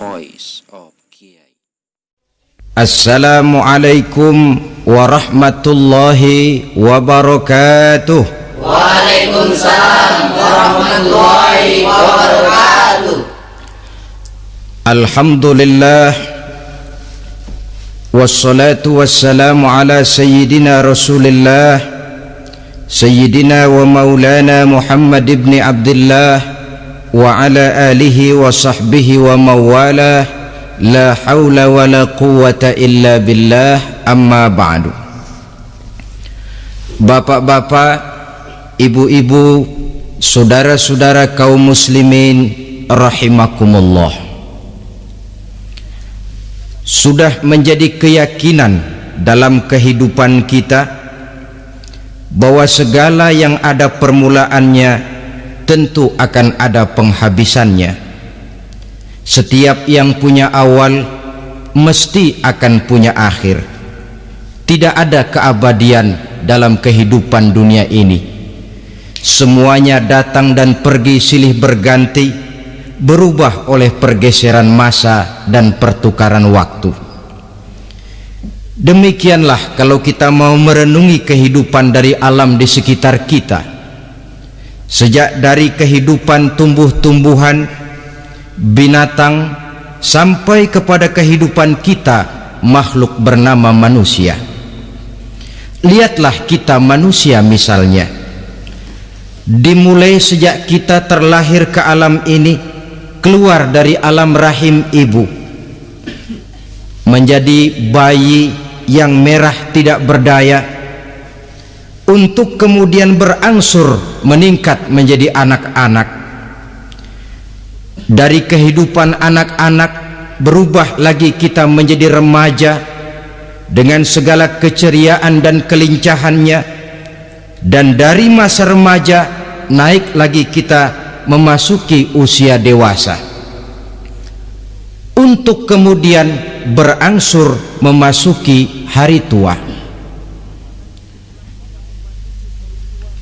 Voice of Kiai. Assalamualaikum warahmatullahi wabarakatuh. Waalaikumsalam warahmatullahi wabarakatuh. Alhamdulillah, wassalatu wassalamu ala sayyidina Rasulillah, sayyidina wa maulana Muhammad ibn Abdullah wa ala alihi wa sahbihi wa mawalah, la hawla wa la quwwata illa billah, amma ba'du. Bapak-bapak, ibu-ibu, saudara-saudara kaum muslimin rahimakumullah, sudah menjadi keyakinan dalam kehidupan kita bahwa segala yang ada permulaannya tentu akan ada penghabisannya. Setiap yang punya awal mesti akan punya akhir. Tidak ada keabadian dalam kehidupan dunia ini. Semuanya datang dan pergi silih berganti, berubah oleh pergeseran masa dan pertukaran waktu. Demikianlah kalau kita mau merenungi kehidupan dari alam di sekitar kita. Sejak dari kehidupan tumbuh-tumbuhan, binatang, sampai kepada kehidupan kita, makhluk bernama manusia. Lihatlah kita manusia misalnya. Dimulai sejak kita terlahir ke alam ini, keluar dari alam rahim ibu, menjadi bayi yang merah tidak berdaya, untuk kemudian berangsur meningkat menjadi anak-anak. Dari kehidupan anak-anak berubah lagi kita menjadi remaja dengan segala keceriaan dan kelincahannya, dan dari masa remaja naik lagi kita memasuki usia dewasa, untuk kemudian berangsur memasuki hari tua.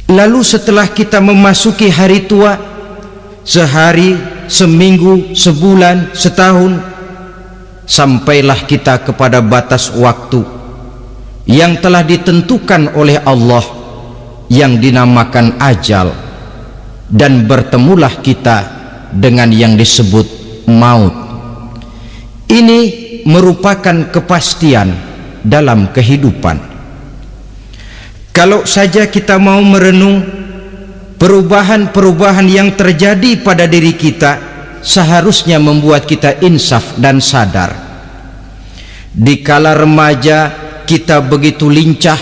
Lalu setelah kita memasuki hari tua, sehari, seminggu, sebulan, setahun, sampailah kita kepada batas waktu yang telah ditentukan oleh Allah, yang dinamakan ajal, dan bertemulah kita dengan yang disebut maut. Ini merupakan kepastian dalam kehidupan. Kalau saja kita mau merenung perubahan-perubahan yang terjadi pada diri kita, seharusnya membuat kita insaf dan sadar. Di kala remaja kita begitu lincah,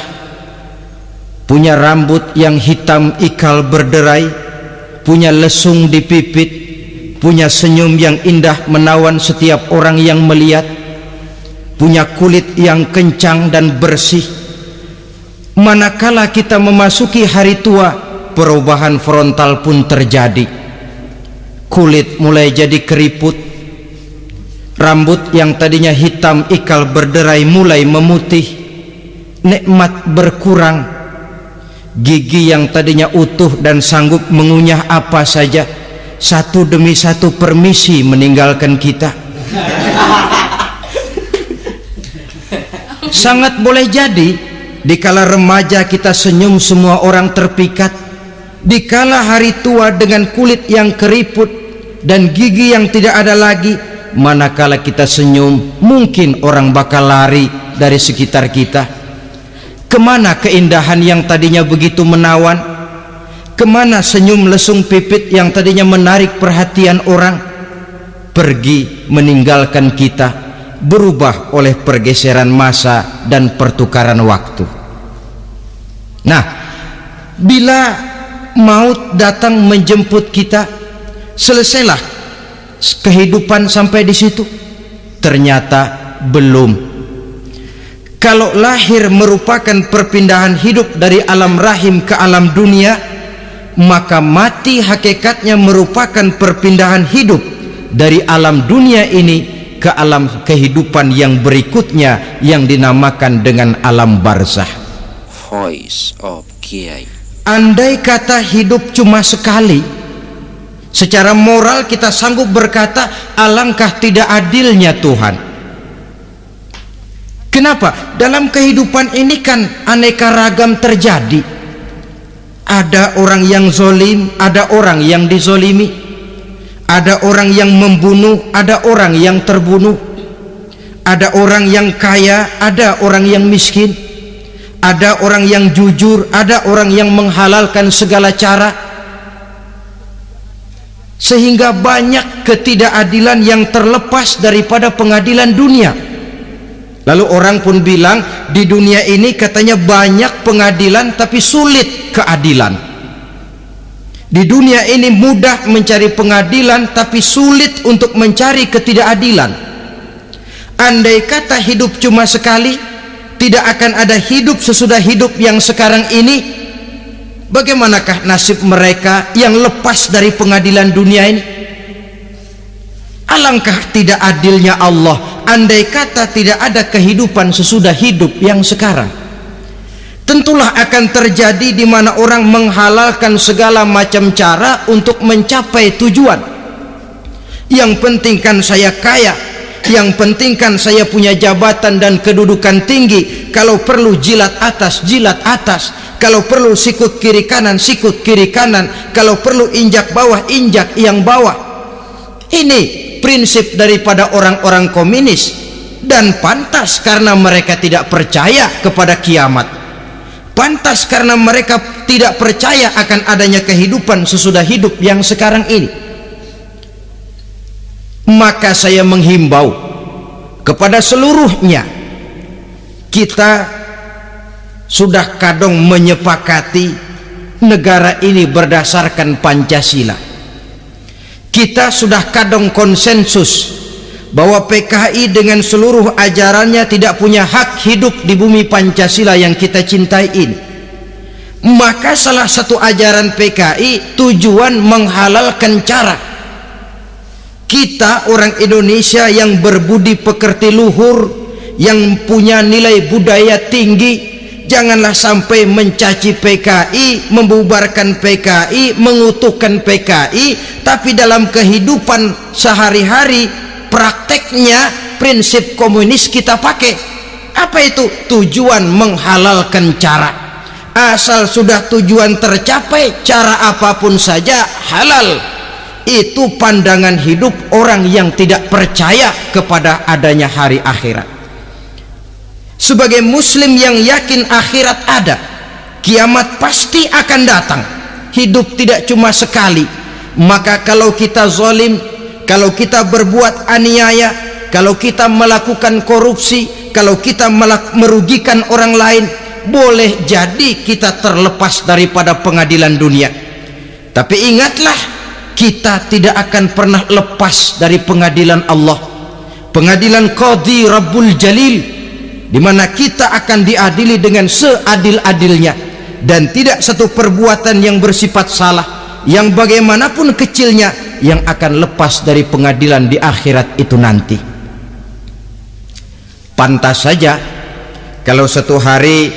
punya rambut yang hitam ikal berderai, punya lesung di pipit, punya senyum yang indah menawan setiap orang yang melihat, punya kulit yang kencang dan bersih. Manakala kita memasuki hari tua, perubahan frontal pun terjadi. Kulit mulai jadi keriput, rambut yang tadinya hitam ikal berderai mulai memutih, nikmat berkurang, gigi yang tadinya utuh dan sanggup mengunyah apa saja, satu demi satu permisi meninggalkan kita. Sangat boleh jadi dikala remaja kita senyum semua orang terpikat, dikala hari tua dengan kulit yang keriput dan gigi yang tidak ada lagi, manakala kita senyum mungkin orang bakal lari dari sekitar kita. Kemana keindahan yang tadinya begitu menawan? Kemana senyum lesung pipit yang tadinya menarik perhatian orang? Pergi meninggalkan kita, berubah oleh pergeseran masa dan pertukaran waktu. Nah, bila maut datang menjemput kita, selesailah kehidupan sampai di situ? Ternyata belum. Kalau lahir merupakan perpindahan hidup dari alam rahim ke alam dunia, maka mati hakikatnya merupakan perpindahan hidup dari alam dunia ini ke alam kehidupan yang berikutnya, yang dinamakan dengan alam barzah. Voice of Kiai. Andai kata hidup cuma sekali, Secara moral kita sanggup berkata, alangkah tidak adilnya Tuhan. Kenapa? Dalam kehidupan ini kan aneka ragam terjadi. Ada orang yang zolim, ada orang yang dizolimi, ada orang yang membunuh, ada orang yang terbunuh, ada orang yang kaya, ada orang yang miskin, ada orang yang jujur, ada orang yang menghalalkan segala cara, sehingga banyak ketidakadilan yang terlepas daripada pengadilan dunia. Lalu orang pun bilang, di dunia ini katanya banyak pengadilan tapi sulit keadilan. Di dunia ini mudah mencari pengadilan tapi sulit untuk mencari ketidakadilan. Andai kata hidup cuma sekali, tidak akan ada hidup sesudah hidup yang sekarang ini. Bagaimanakah nasib mereka yang lepas dari pengadilan dunia ini? Alangkah tidak adilnya Allah, andai kata tidak ada kehidupan sesudah hidup yang sekarang. Tentulah akan terjadi di mana orang menghalalkan segala macam cara untuk mencapai tujuan. Yang penting kan saya kaya, yang penting kan saya punya jabatan dan kedudukan tinggi. Kalau perlu jilat atas, kalau perlu sikut kiri kanan, sikut kiri kanan, kalau perlu injak bawah, injak yang bawah. Ini prinsip daripada orang-orang komunis, dan pantas karena mereka tidak percaya kepada kiamat, pantas karena mereka tidak percaya akan adanya kehidupan sesudah hidup yang sekarang ini. Maka saya menghimbau kepada seluruhnya, kita sudah kadung menyepakati negara ini berdasarkan Pancasila. Kita sudah kadung konsensus bahwa PKI dengan seluruh ajarannya tidak punya hak hidup di bumi Pancasila yang kita cintai ini. Maka salah satu ajaran PKI tujuan menghalalkan cara. Kita orang Indonesia yang berbudi pekerti luhur, yang punya nilai budaya tinggi, janganlah sampai mencaci PKI, membubarkan PKI, mengutuhkan PKI, tapi dalam kehidupan sehari-hari prakteknya prinsip komunis kita pakai. Apa itu? Tujuan menghalalkan cara. Asal sudah tujuan tercapai, cara apapun saja halal. Itu pandangan hidup orang yang tidak percaya kepada adanya hari akhirat. Sebagai muslim yang yakin akhirat ada, kiamat pasti akan datang, hidup tidak cuma sekali. Maka kalau kita zalim, kalau kita berbuat aniaya, kalau kita melakukan korupsi, kalau kita merugikan orang lain, boleh jadi kita terlepas daripada pengadilan dunia. Tapi ingatlah, kita tidak akan pernah lepas dari pengadilan Allah, pengadilan Qadhi Rabbul Jalil, di mana kita akan diadili dengan seadil-adilnya, dan tidak satu perbuatan yang bersifat salah, yang bagaimanapun kecilnya, yang akan lepas dari pengadilan di akhirat itu nanti. Pantas saja kalau satu hari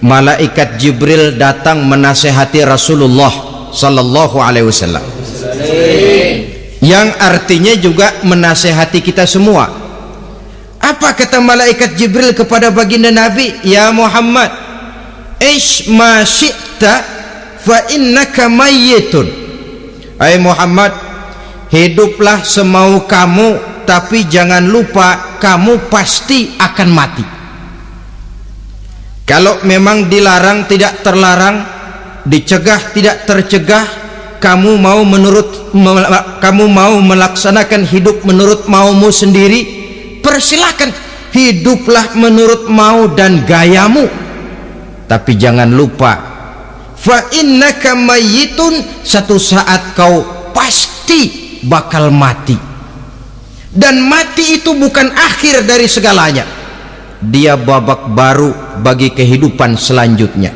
malaikat Jibril datang menasehati Rasulullah sallallahu alaihi wasallam, yang artinya juga menasehati kita semua. Apa kata malaikat Jibril kepada baginda Nabi? Ya Muhammad, ish ma syi'ta fa innaka mayyitun. Hai Muhammad, hiduplah semau kamu, tapi jangan lupa kamu pasti akan mati. Kalau memang dilarang tidak terlarang, dicegah tidak tercegah, kamu mau melaksanakan hidup menurut maumu sendiri, persilahkan, hiduplah menurut mau dan gayamu. Tapi jangan lupa, fa innaka mayyitun, satu saat kau pasti bakal mati. Dan mati itu bukan akhir dari segalanya, dia babak baru bagi kehidupan selanjutnya.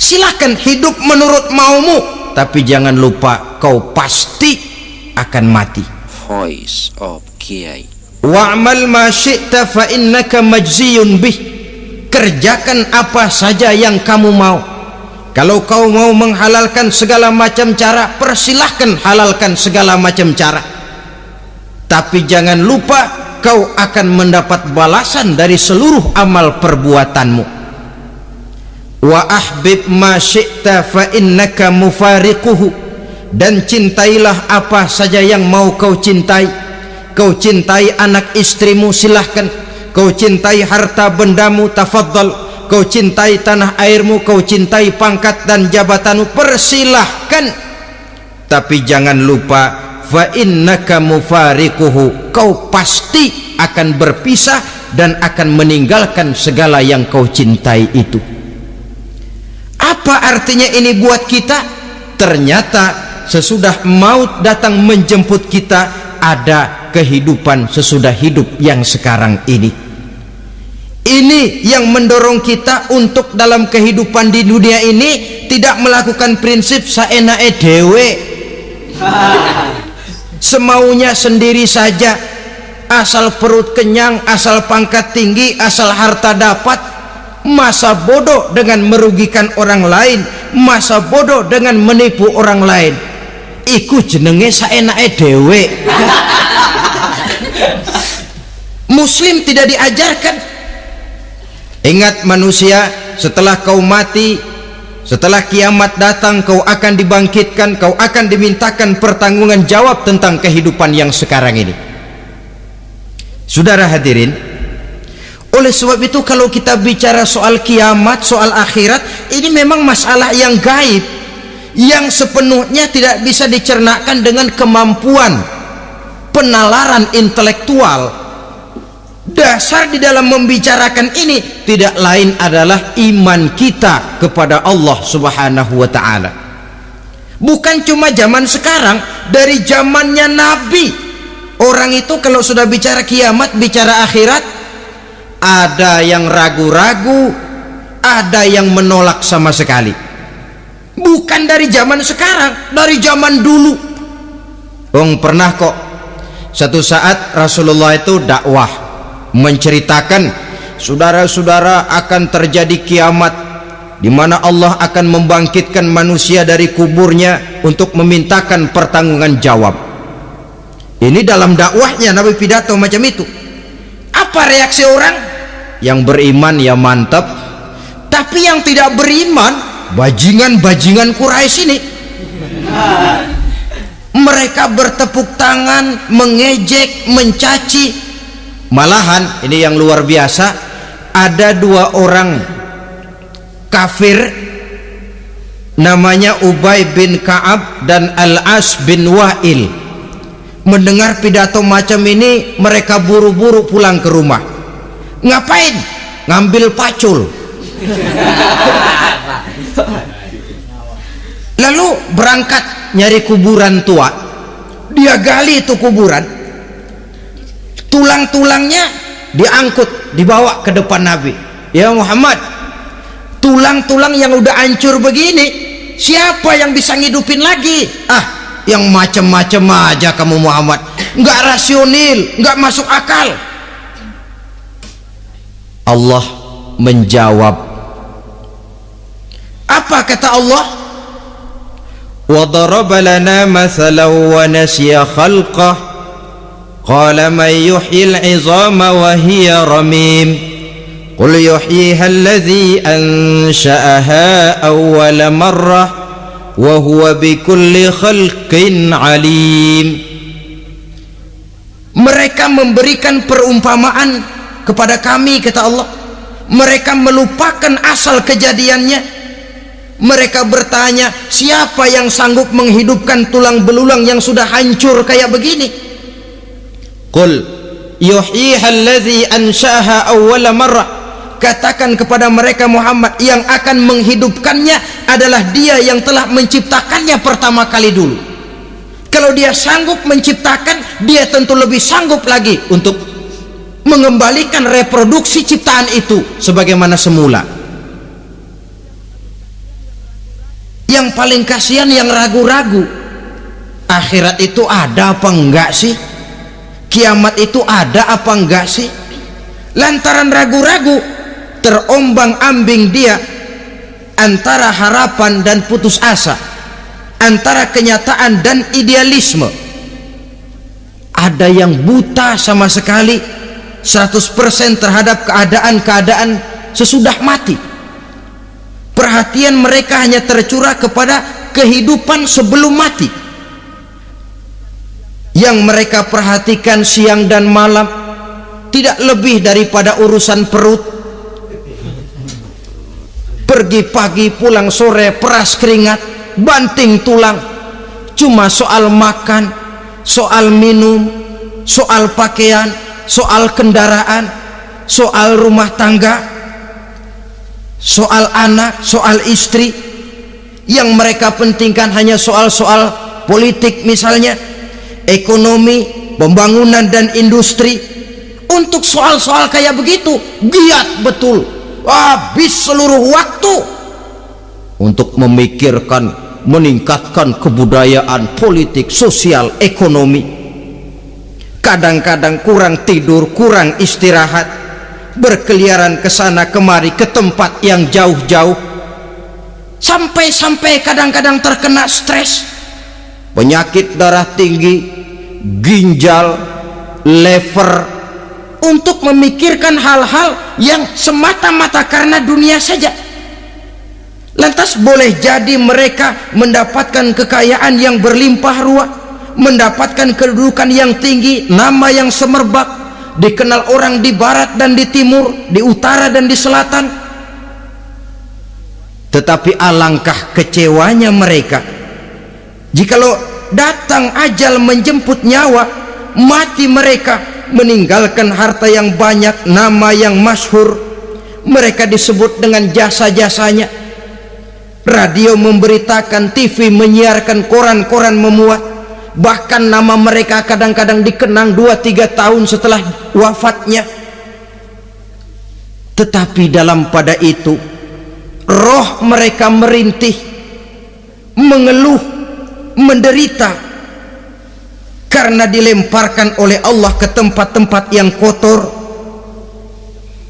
Silahkan hidup menurut maumu, tapi jangan lupa kau pasti akan mati. Voice of Kiai. Wa'mal ma syi'ta fa innaka majziyun bih. Kerjakan apa saja yang kamu mau, Kalau kau mau menghalalkan segala macam cara, persilahkan halalkan segala macam cara. Tapi jangan lupa kau akan mendapat balasan dari seluruh amal perbuatanmu. Wa ahbib ma syi'ta fa innaka mufariquhu. Dan cintailah apa saja yang mau kau cintai. Kau cintai anak istrimu, silahkan. Kau cintai harta bendamu, tafadhal. Kau cintai tanah airmu, kau cintai pangkat dan jabatanmu, persilahkan. Tapi jangan lupa, fa innaka mufariquhu, kau pasti akan berpisah dan akan meninggalkan segala yang kau cintai itu. Apa artinya ini buat kita? Ternyata sesudah maut datang menjemput kita, ada kehidupan sesudah hidup yang sekarang ini. Ini yang mendorong kita untuk dalam kehidupan di dunia ini tidak melakukan prinsip saenake dewe, semaunya sendiri saja, asal perut kenyang, asal pangkat tinggi, asal harta dapat. Masa bodoh dengan merugikan orang lain, masa bodoh dengan menipu orang lain. Iku jenenge saenake dewe. Muslim tidak diajarkan. Ingat manusia, setelah kau mati, setelah kiamat datang, kau akan dibangkitkan, kau akan dimintakan pertanggungan jawab tentang kehidupan yang sekarang ini. Saudara hadirin, oleh sebab itu kalau kita bicara soal kiamat, soal akhirat, ini memang masalah yang gaib, yang sepenuhnya tidak bisa dicernakan dengan kemampuan penalaran intelektual. Dasar di dalam membicarakan ini tidak lain adalah iman kita kepada Allah Subhanahu wa ta'ala. Bukan cuma zaman sekarang, dari zamannya Nabi. Orang itu kalau sudah bicara kiamat, bicara akhirat, ada yang ragu-ragu, ada yang menolak sama sekali. Bukan dari zaman sekarang, dari zaman dulu. Pernah kok satu saat Rasulullah itu dakwah menceritakan, saudara-saudara, akan terjadi kiamat di mana Allah akan membangkitkan manusia dari kuburnya untuk memintakan pertanggungan jawab. Ini dalam dakwahnya Nabi pidato macam itu. Apa reaksi orang? Yang beriman ya mantap, tapi yang tidak beriman, bajingan-bajingan Quraisy ini, mereka bertepuk tangan, mengejek, mencaci. Malahan ini yang luar biasa, ada dua orang kafir namanya Ubay bin Ka'ab dan Al-As bin Wa'il. Mendengar pidato macam ini, mereka buru-buru pulang ke rumah. Ngapain? Ngambil pacul. Lalu berangkat nyari kuburan tua. Dia gali itu kuburan, tulang-tulangnya diangkut, dibawa ke depan Nabi. Ya Muhammad, tulang-tulang yang udah hancur begini, siapa yang bisa ngidupin lagi? Yang macam-macam aja kamu Muhammad, nggak rasional, nggak masuk akal. Allah menjawab, apa kata Allah? Wa daraba lana mathalan wa nasiya khalqah qala man yuhyil 'izama wa hiya ramim qul yuhyiha alladhi ansha'aha awwala marrah wa huwa bikulli khalqin alim. Mereka memberikan perumpamaan kepada kami, kata Allah. Mereka melupakan asal kejadiannya. Mereka bertanya, siapa yang sanggup menghidupkan tulang belulang yang sudah hancur kayak begini? Qul yuhyiha alladhi ansha'aha awwala marrah. Katakan kepada mereka Muhammad, yang akan menghidupkannya adalah Dia yang telah menciptakannya pertama kali dulu. Kalau Dia sanggup menciptakan, Dia tentu lebih sanggup lagi untuk mengembalikan reproduksi ciptaan itu sebagaimana semula. Yang paling kasihan yang ragu-ragu, akhirat itu ada apa enggak sih? Kiamat itu ada apa enggak sih? Lantaran ragu-ragu, terombang-ambing dia antara harapan dan putus asa, antara kenyataan dan idealisme. Ada yang buta sama sekali 100% terhadap keadaan-keadaan sesudah mati. Perhatian mereka hanya tercurah kepada kehidupan sebelum mati. Yang mereka perhatikan siang dan malam tidak lebih daripada urusan perut. Pergi pagi pulang sore, peras keringat, banting tulang. Cuma soal makan, soal minum, soal pakaian, soal kendaraan, soal rumah tangga, soal anak, soal istri. Yang mereka pentingkan hanya soal-soal politik misalnya, ekonomi, pembangunan dan industri. Untuk soal-soal kayak begitu giat betul, habis seluruh waktu untuk memikirkan meningkatkan kebudayaan, politik, sosial, ekonomi. Kadang-kadang kurang tidur, kurang istirahat, berkeliaran ke sana kemari ke tempat yang jauh-jauh, sampai-sampai kadang-kadang terkena stres, penyakit darah tinggi, ginjal, lever, untuk memikirkan hal-hal yang semata-mata karena dunia saja. Lantas boleh jadi mereka mendapatkan kekayaan yang berlimpah ruah, mendapatkan kedudukan yang tinggi, nama yang semerbak, dikenal orang di barat dan di timur, di utara dan di selatan. Tetapi alangkah kecewanya mereka jikalau datang ajal menjemput nyawa, mati mereka meninggalkan harta yang banyak, nama yang masyhur. Mereka disebut dengan jasa-jasanya. Radio memberitakan, TV menyiarkan, koran-koran memuat. Bahkan nama mereka kadang-kadang dikenang 2-3 tahun setelah wafatnya. Tetapi dalam pada itu roh mereka merintih, mengeluh, menderita, karena dilemparkan oleh Allah ke tempat-tempat yang kotor.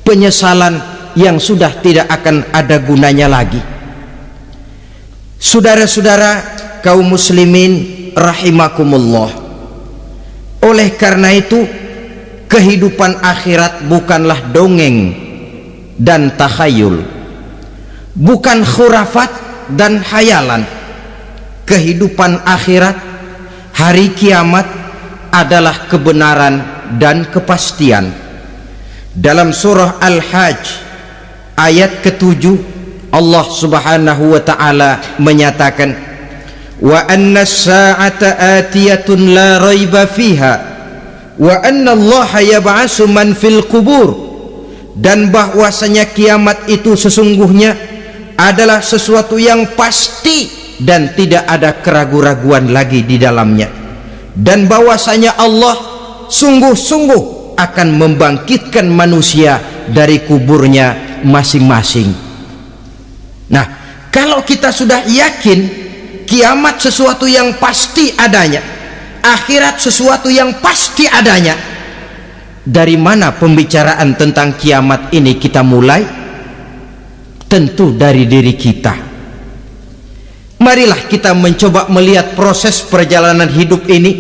Penyesalan yang sudah tidak akan ada gunanya lagi. Saudara-saudara kaum muslimin rahimakumullah, oleh karena itu kehidupan akhirat bukanlah dongeng dan takhayul, bukan khurafat dan hayalan. Kehidupan akhirat, hari kiamat adalah kebenaran dan kepastian. Dalam surah Al-Hajj ayat ke-7, Allah Subhanahu wa taala menyatakan, wa anna as-sa'ata atiyatun la raiba fiha wa anna Allah yab'atsu man fil qubur, dan bahwasanya kiamat itu sesungguhnya adalah sesuatu yang pasti dan tidak ada keraguan-raguan lagi di dalamnya, dan bahwasanya Allah sungguh-sungguh akan membangkitkan manusia dari kuburnya masing-masing. Nah, kalau kita sudah yakin kiamat sesuatu yang pasti adanya, akhirat sesuatu yang pasti adanya, dari mana pembicaraan tentang kiamat ini kita mulai? Tentu dari diri kita. Marilah kita mencoba melihat proses perjalanan hidup ini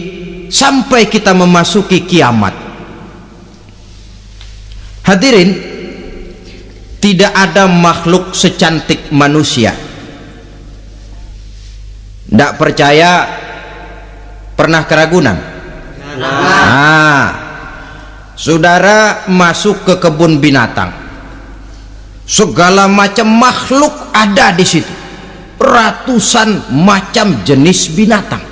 sampai kita memasuki kiamat. Hadirin, tidak ada makhluk secantik manusia. Tidak percaya, pernah keragunan? Nah, saudara masuk ke kebun binatang, segala macam makhluk ada di situ, ratusan macam jenis binatang.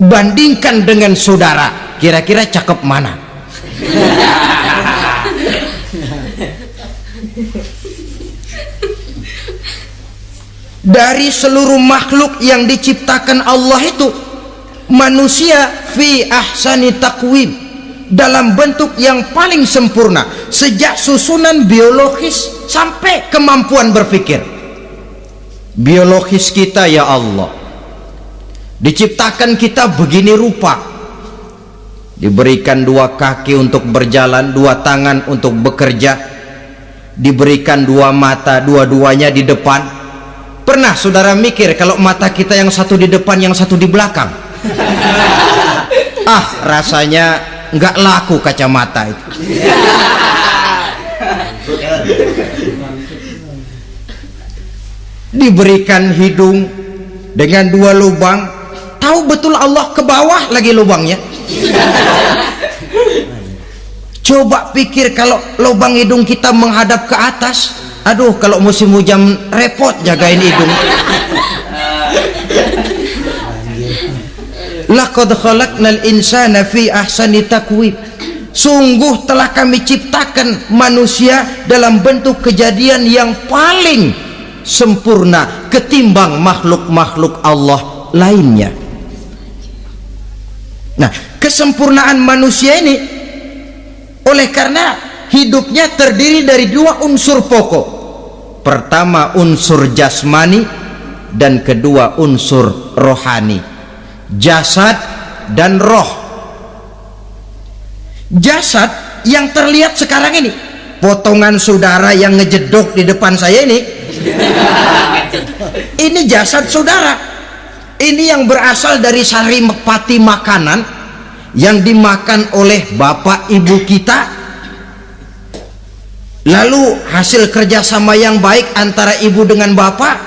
Bandingkan dengan saudara, kira-kira cakep mana? Dari seluruh makhluk yang diciptakan Allah itu, manusia fi ahsani taqwim, dalam bentuk yang paling sempurna, sejak susunan biologis sampai kemampuan berpikir. Biologis kita, ya Allah, diciptakan kita begini rupa, diberikan 2 kaki untuk berjalan, 2 tangan untuk bekerja, diberikan dua mata, dua-duanya di depan. Pernah saudara mikir kalau mata kita yang satu di depan, yang satu di belakang? Rasanya nggak laku kacamata itu. Diberikan hidung dengan dua lubang, tahu betul Allah ke bawah lagi lubangnya. Coba pikir kalau lubang hidung kita menghadap ke atas, aduh kalau musim hujan repot jagain hidung. Laqad khalaqnal insana fi ahsani taqwim. Sungguh telah kami ciptakan manusia dalam bentuk kejadian yang paling sempurna ketimbang makhluk-makhluk Allah lainnya. Nah, kesempurnaan manusia ini oleh karena hidupnya terdiri dari dua unsur pokok. Pertama unsur jasmani dan kedua unsur rohani. Jasad dan roh. Jasad yang terlihat sekarang ini, potongan saudara yang ngejedok di depan saya ini jasad saudara. Ini yang berasal dari sari pati makanan yang dimakan oleh bapak ibu kita, lalu hasil kerjasama yang baik antara ibu dengan bapak,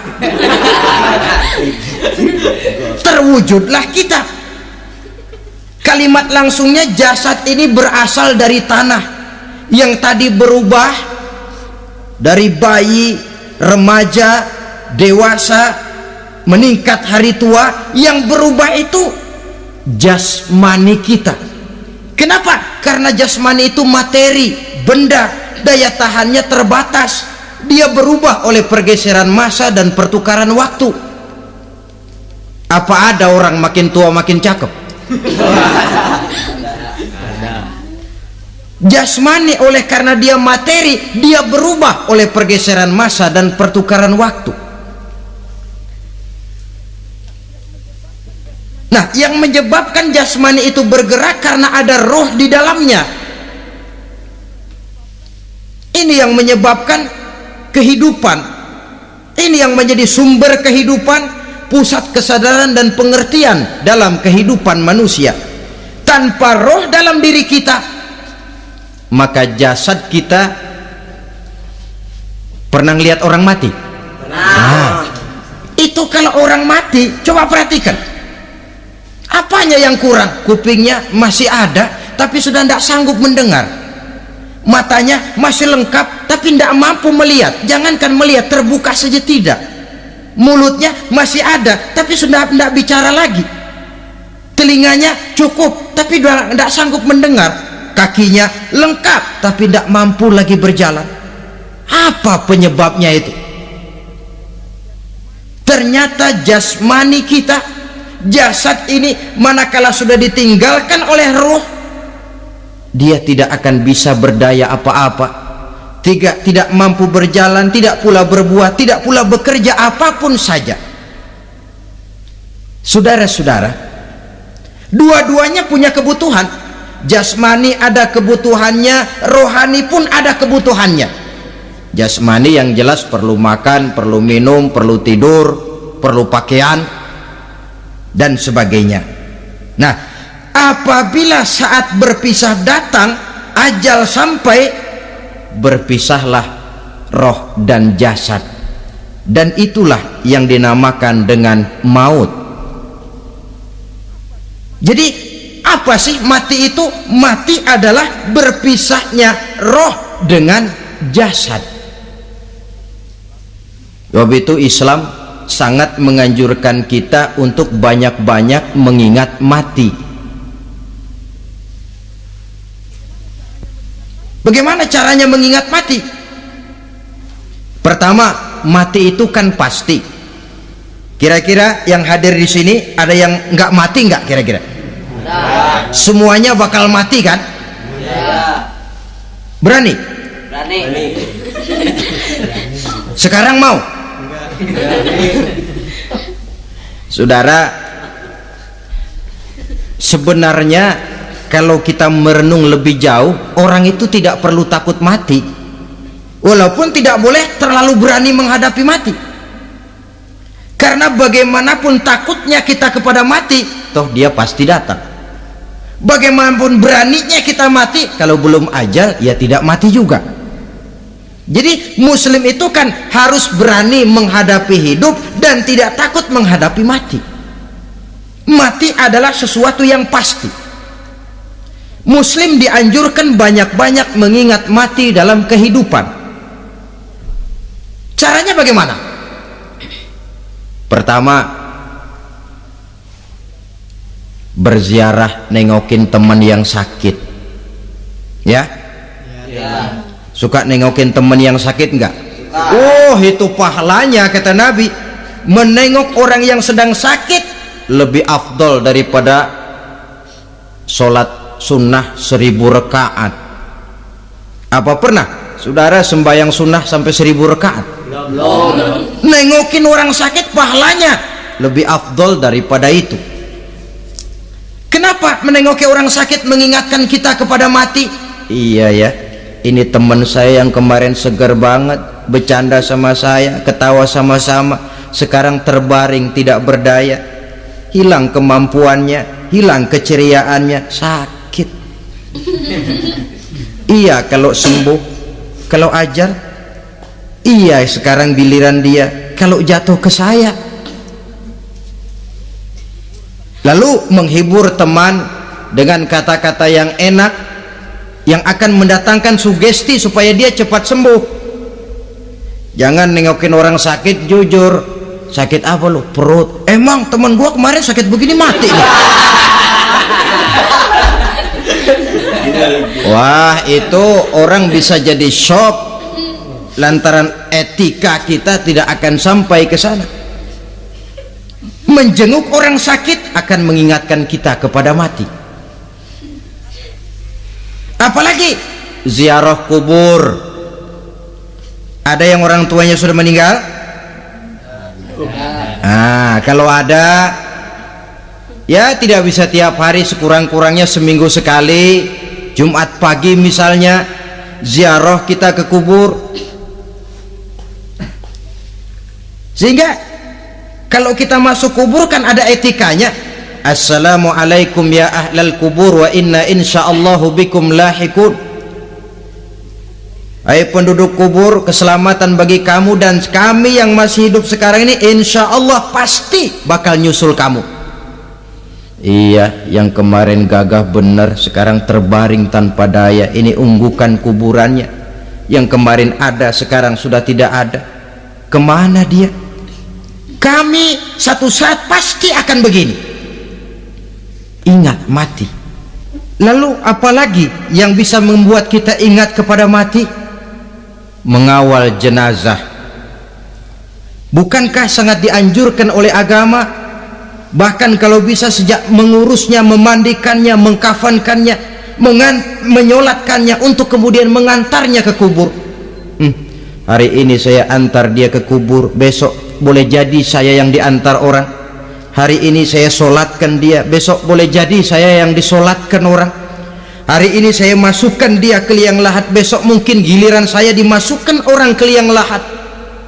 terwujudlah kita. Kalimat langsungnya jasad ini berasal dari tanah yang tadi berubah dari bayi, remaja, dewasa, meningkat hari tua. Yang berubah itu jasmani kita. Kenapa? Karena jasmani itu materi, benda, daya tahannya terbatas. Dia berubah oleh pergeseran masa dan pertukaran waktu. Apa ada orang makin tua makin cakep? Jasmani oleh karena dia materi, dia berubah oleh pergeseran masa dan pertukaran waktu. Nah, yang menyebabkan jasmani itu bergerak karena ada roh di dalamnya. Ini yang menyebabkan kehidupan. Ini yang menjadi sumber kehidupan, pusat kesadaran dan pengertian dalam kehidupan manusia. Tanpa roh dalam diri kita, maka jasad kita, pernah lihat orang mati? Nah, itu kalau orang mati, coba perhatikan, apanya yang kurang? Kupingnya masih ada tapi sudah tidak sanggup mendengar, matanya masih lengkap tapi tidak mampu melihat, jangankan melihat, terbuka saja tidak. Mulutnya masih ada tapi sudah tidak bicara lagi, telinganya cukup tapi sudah tidak sanggup mendengar, kakinya lengkap tapi tidak mampu lagi berjalan. Apa penyebabnya itu? Ternyata jasmani kita, jasad ini manakala sudah ditinggalkan oleh roh, dia tidak akan bisa berdaya apa-apa, tidak mampu berjalan, tidak pula berbuat, tidak pula bekerja apapun saja. Saudara-saudara, dua-duanya punya kebutuhan. Jasmani ada kebutuhannya, rohani pun ada kebutuhannya. Jasmani yang jelas perlu makan, perlu minum, perlu tidur, perlu pakaian dan sebagainya. Nah, apabila saat berpisah datang, ajal sampai, berpisahlah roh dan jasad, dan itulah yang dinamakan dengan maut. Jadi apa sih mati itu? Mati adalah berpisahnya roh dengan jasad. Sebab itu Islam sangat menganjurkan kita untuk banyak-banyak mengingat mati. Bagaimana caranya mengingat mati? Pertama, mati itu kan pasti. Kira-kira yang hadir di sini ada yang nggak mati nggak? Kira-kira? Semuanya bakal mati kan? Berani? Berani. Sekarang mau? Saudara, sebenarnya kalau kita merenung lebih jauh, orang itu tidak perlu takut mati. Walaupun tidak boleh terlalu berani menghadapi mati, karena bagaimanapun takutnya kita kepada mati, toh dia pasti datang. Bagaimanapun beraninya kita mati, kalau belum ajal ya tidak mati juga. Jadi muslim itu kan harus berani menghadapi hidup dan tidak takut menghadapi mati. Mati adalah sesuatu yang pasti. Muslim dianjurkan banyak-banyak mengingat mati dalam kehidupan. Caranya bagaimana? Pertama, berziarah, nengokin teman yang sakit. Ya? Suka nengokin teman yang sakit enggak? Oh, itu pahalanya kata Nabi. Menengok orang yang sedang sakit lebih afdol daripada sholat sunnah 1000 rakaat. Apa pernah saudara sembahyang sunnah sampai 1000 rakaat? Nengokin orang sakit pahalanya lebih afdol daripada itu. Kenapa menengoki orang sakit mengingatkan kita kepada mati? Iya ya, ini teman saya yang kemarin segar banget, bercanda sama saya, ketawa sama-sama, sekarang terbaring tidak berdaya, hilang kemampuannya, hilang keceriaannya, sakit. Iya kalau sembuh, kalau ajal, iya sekarang giliran dia, kalau jatuh ke saya. Lalu menghibur teman dengan kata-kata yang enak yang akan mendatangkan sugesti supaya dia cepat sembuh. Jangan nengokin orang sakit jujur, sakit apa lu? Perut. Emang teman gua kemarin sakit begini mati nih. Wah, itu orang bisa jadi shock lantaran etika kita tidak akan sampai ke sana. Menjenguk orang sakit akan mengingatkan kita kepada mati. Apalagi ziarah kubur. Ada yang orang tuanya sudah meninggal? Kalau ada, ya tidak bisa tiap hari, sekurang-kurangnya seminggu sekali, Jumat pagi misalnya, ziarah kita ke kubur. Sehingga kalau kita masuk kubur kan ada etikanya. Assalamualaikum ya ahlal kubur wa inna insyaallahu bikum lahikun. Hai penduduk kubur, keselamatan bagi kamu dan kami yang masih hidup sekarang ini insyaallah pasti bakal nyusul kamu. Iya, yang kemarin gagah benar sekarang terbaring tanpa daya, ini unggukan kuburannya. Yang kemarin ada sekarang sudah tidak ada. Kemana dia? Kami satu saat pasti akan begini. Ingat mati. Lalu apalagi yang bisa membuat kita ingat kepada mati? Mengawal jenazah. Bukankah sangat dianjurkan oleh agama? Bahkan kalau bisa sejak mengurusnya, memandikannya, mengkafankannya, menyolatkannya untuk kemudian mengantarnya ke kubur. Hari ini saya antar dia ke kubur, besok boleh jadi saya yang diantar orang. Hari ini saya solatkan dia, besok boleh jadi saya yang disolatkan orang. Hari ini saya masukkan dia ke liang lahat, besok mungkin giliran saya dimasukkan orang ke liang lahat.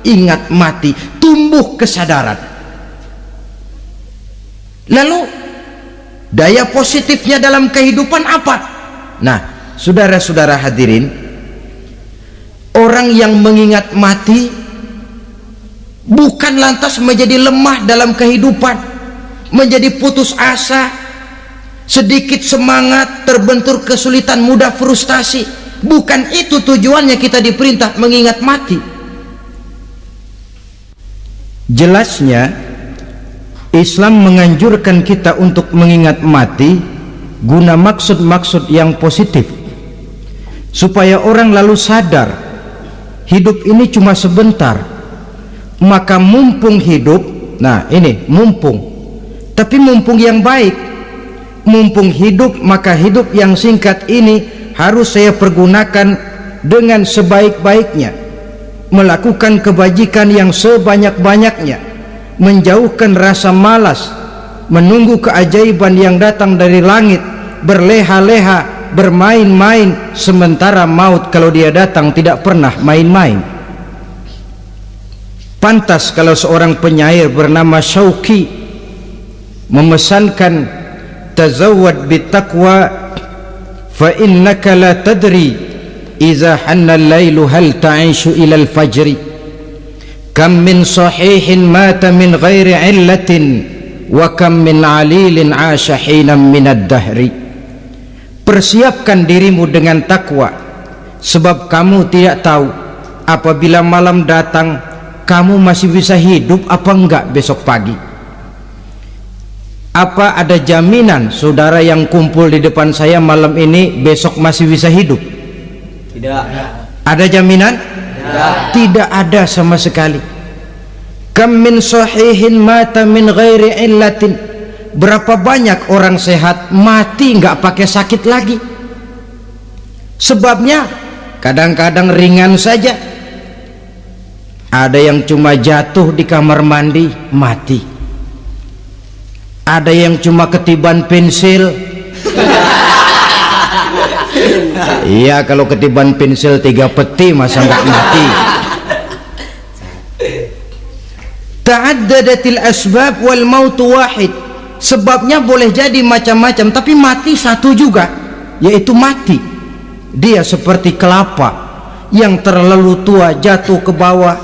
Ingat mati, tumbuh kesadaran. Lalu daya positifnya dalam kehidupan apa? Nah, saudara-saudara hadirin, orang yang mengingat mati bukan lantas menjadi lemah dalam kehidupan, menjadi putus asa, sedikit semangat, terbentur kesulitan, mudah frustasi. Bukan itu tujuannya kita diperintah mengingat mati. Jelasnya Islam menganjurkan kita untuk mengingat mati guna maksud-maksud yang positif, supaya orang lalu sadar hidup ini cuma sebentar. Maka mumpung hidup, nah ini mumpung, tapi mumpung yang baik. Mumpung hidup, maka hidup yang singkat ini harus saya pergunakan dengan sebaik-baiknya, melakukan kebajikan yang sebanyak-banyaknya, menjauhkan rasa malas, menunggu keajaiban yang datang dari langit, berleha-leha bermain-main, sementara maut kalau dia datang tidak pernah main-main. Pantas kalau seorang penyair bernama Syauqi memesankan, tazawwad bitaqwa fa innaka la tadri idza hanna al-lailu hal ta'ishu ila al-fajri kam min sahihin mata min ghairi illatin wa kam min alilin 'asha hinan min ad-dahri. Persiapkan dirimu dengan takwa, sebab kamu tidak tahu apabila malam datang kamu masih bisa hidup apa enggak besok pagi. Apa ada jaminan saudara yang kumpul di depan saya malam ini besok masih bisa hidup? Tidak. Ada jaminan? Tidak. Tidak ada sama sekali. Kam min sahihin mata min ghairi illatin. Berapa banyak orang sehat mati nggak pakai sakit lagi. Sebabnya kadang-kadang ringan saja. Ada yang cuma jatuh di kamar mandi mati. Ada yang cuma ketiban pensil. Iya, kalau ketiban pensil 3 peti masa nggak mati. Ta'addadatil asbab wal mautu wahid. Sebabnya boleh jadi macam-macam, tapi mati satu juga, yaitu mati. Dia seperti kelapa yang terlalu tua jatuh ke bawah,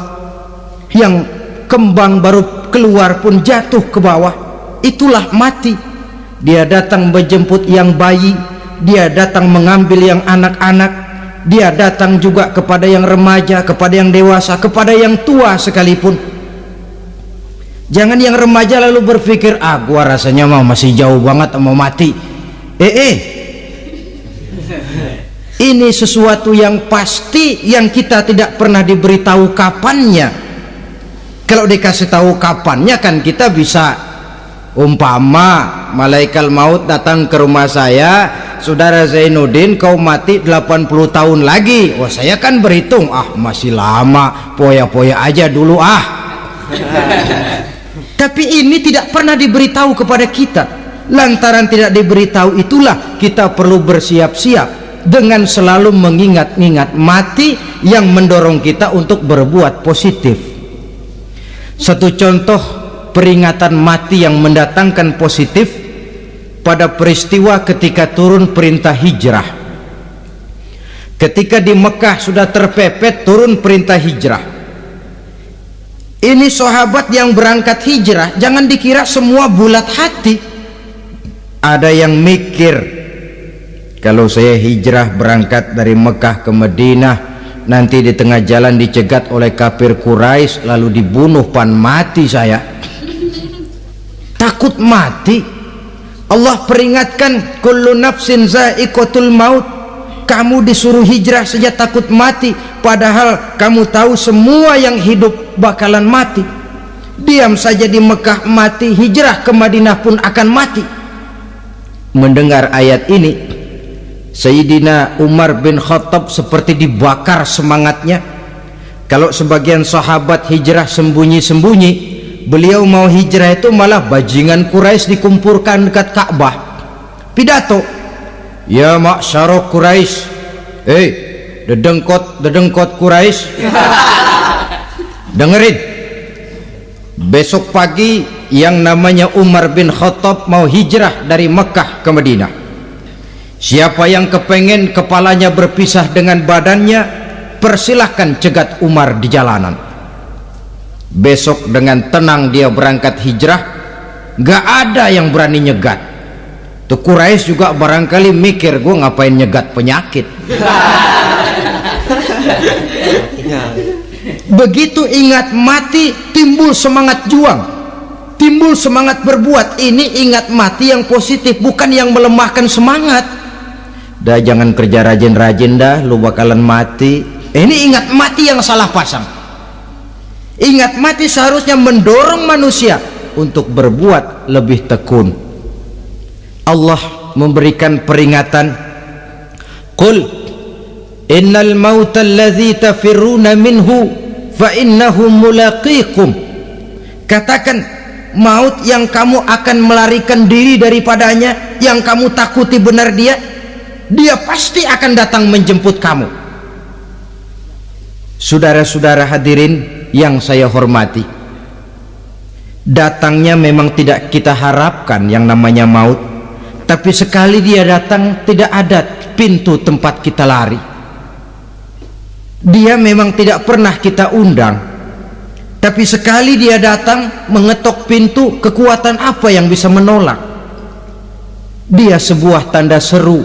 yang kembang baru keluar pun jatuh ke bawah. Itulah mati. Dia datang menjemput yang bayi, dia datang mengambil yang anak-anak, dia datang juga kepada yang remaja, kepada yang dewasa, kepada yang tua sekalipun. Jangan yang remaja lalu berpikir, gua rasanya masih jauh banget mau mati. Ini sesuatu yang pasti yang kita tidak pernah diberitahu kapannya. Kalau dikasih tahu kapannya kan kita bisa, umpama malaikat maut datang ke rumah saya, saudara Zainuddin kau mati 80 tahun lagi. Wah, saya kan berhitung, masih lama, poya-poya aja dulu Tapi ini tidak pernah diberitahu kepada kita. Lantaran tidak diberitahu itulah kita perlu bersiap-siap dengan selalu mengingat-ingat mati yang mendorong kita untuk berbuat positif. Satu contoh peringatan mati yang mendatangkan positif pada peristiwa ketika turun perintah hijrah. Ketika di Mekah sudah terpepet turun perintah hijrah. Ini sahabat yang berangkat hijrah, jangan dikira semua bulat hati. Ada yang mikir, kalau saya hijrah berangkat dari Mekah ke Madinah, nanti di tengah jalan dicegat oleh kafir Quraisy lalu dibunuh, mati saya. Takut mati. Allah peringatkan, kullu nafsin za'iqatul maut. Kamu disuruh hijrah saja takut mati, padahal kamu tahu semua yang hidup bakalan mati. Diam saja di Mekah mati, hijrah ke Madinah pun akan mati. Mendengar ayat ini, Sayyidina Umar bin Khattab seperti dibakar semangatnya. Kalau sebagian sahabat hijrah sembunyi-sembunyi, beliau mau hijrah itu malah bajingan Quraisy dikumpulkan dekat Ka'bah. Pidato, ya ma'syarah Quraisy, dedengkot Quraisy, dengerin, besok pagi yang namanya Umar bin Khattab mau hijrah dari Mekah ke Madinah. Siapa yang kepengen kepalanya berpisah dengan badannya, persilahkan cegat Umar di jalanan. Besok dengan tenang dia berangkat hijrah, gak ada yang berani nyegat. Tuh Quraisy juga barangkali mikir, gue ngapain nyegat penyakit. Begitu ingat mati, timbul semangat juang, timbul semangat berbuat. Ini ingat mati yang positif, bukan yang melemahkan semangat. Dah jangan kerja rajin-rajin dah, lu bakalan mati. Ini ingat mati yang salah pasang. Ingat mati seharusnya mendorong manusia untuk berbuat lebih tekun. Allah memberikan peringatan, qul innal mauta alladzi tafirruna minhu fa innahu mulaqikum. Katakan, maut yang kamu akan melarikan diri daripadanya, yang kamu takuti benar dia, dia pasti akan datang menjemput kamu. Saudara-saudara hadirin yang saya hormati, datangnya memang tidak kita harapkan yang namanya maut, tapi sekali dia datang tidak ada pintu tempat kita lari. Dia memang tidak pernah kita undang, tapi sekali dia datang mengetok pintu, kekuatan apa yang bisa menolak? Dia sebuah tanda seru